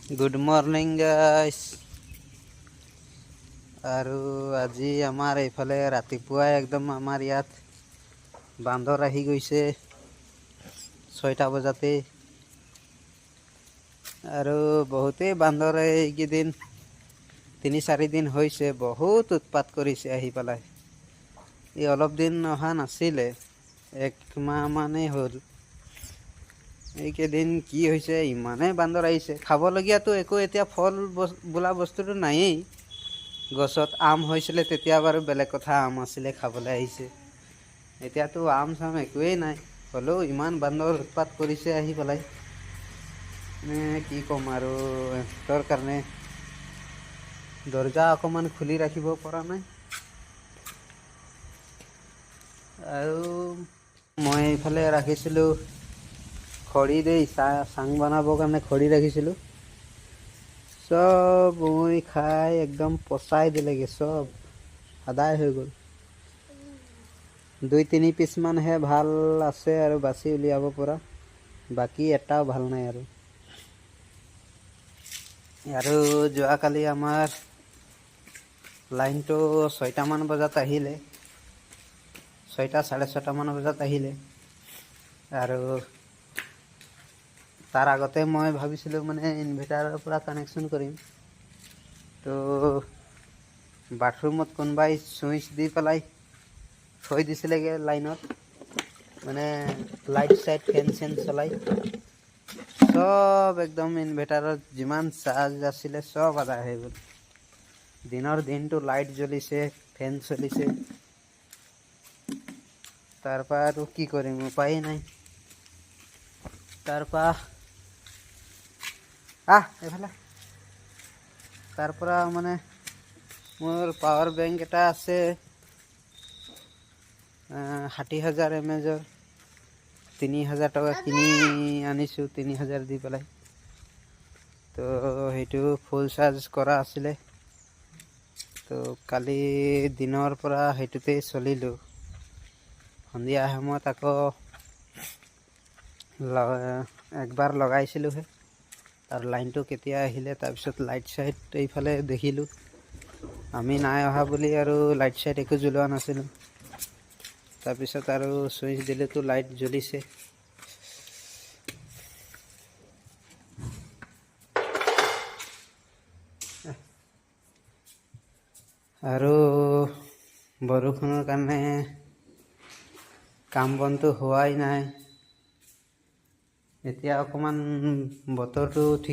Good morning গাইছ। আৰু আজি আমাৰ এইফালে ৰাতিপুৱাই একদম আমাৰ ইয়াত বান্দৰ আহি গৈছে 6টা বজাতেই। আৰু বহুতেই বান্দৰে এইকেইদিন 3-4 দিন হৈছে বহুত উৎপাত কৰিছে আহি পেলাই। এই অলপ দিন অহা নাছিলে, 1 মাহ মানেই হ'ল। এইকেইদিন কি হৈছে, ইমানেই বান্দৰ আহিছে। খাবলগীয়াতো একো এতিয়া ফল বোলা বস্তুটো নায়েই। গছত আম হৈছিলে তেতিয়া বাৰু বেলেগ কথা, আম আছিলে খাবলৈ আহিছে। এতিয়াতো আম চাম একোৱেই নাই, হ'লেও ইমান বান্দৰ উৎপাত কৰিছে আহি পেলাই। কি ক'ম আৰু সিহঁতৰ কাৰণে দৰ্জা অকণমান খুলি ৰাখিব পৰা নাই। আৰু মই এইফালে ৰাখিছিলোঁ খৰি দেই, চাং বনাবৰ কাৰণে খৰি ৰাখিছিলোঁ। চব উই খাই একদম পচাই দিলেগৈ, চব আদায় হৈ গ'ল। 2-3 পিচমানহে ভাল আছে আৰু বাচি উলিয়াব পৰা, বাকী এটাও ভাল নাই। আৰু যোৱাকালি আমাৰ লাইনটো 6টামান বজাত আহিলে, 6টা-6:30মান বজাত আহিলে। আৰু তাৰ আগতে মই ভাবিছিলোঁ মানে ইনভাৰ্টাৰৰ পৰা কানেকশ্যন কৰিম। তো বাথৰুমত কোনোবাই ছুইচ দি পেলাই থৈ দিছিলেগৈ লাইনত, মানে লাইট চাইট ফেন চেন চলাই। চব একদম ইনভাৰ্টাৰত যিমান চাৰ্জ আছিলে চব আদায় হৈ গ'ল। দিনৰ দিনটো লাইট জ্বলিছে, ফেন চলিছে। তাৰপৰা আৰু কি কৰিম, উপায়েই নাই। তাৰপৰা মানে মোৰ পাৱাৰ বেংক এটা আছে 60,000 mAh, 3,000 টকা কিনি আনিছোঁ, 3,000 দি পেলাই। তো সেইটো ফুল চাৰ্জ কৰা আছিলে, তো কালি দিনৰ পৰা সেইটোতেই চলিলোঁ। সন্ধিয়া সময়ত আকৌ একবাৰ লগাইছিলোঁহে। তাৰ লাইনটো কেতিয়া আহিলে, তাৰপিছত লাইট চাইট এইফালে দেখিলোঁ। আমি নাই অহা বুলি আৰু লাইট চাইট একো জ্বলোৱা নাছিলোঁ। তাৰপিছত আৰু ছুইচ দিলেতো লাইট জ্বলিছে। আৰু বৰষুণৰ কাৰণে কাম বনটো হোৱাই নাই। এতিয়া অকণমান বতৰটো ঠিক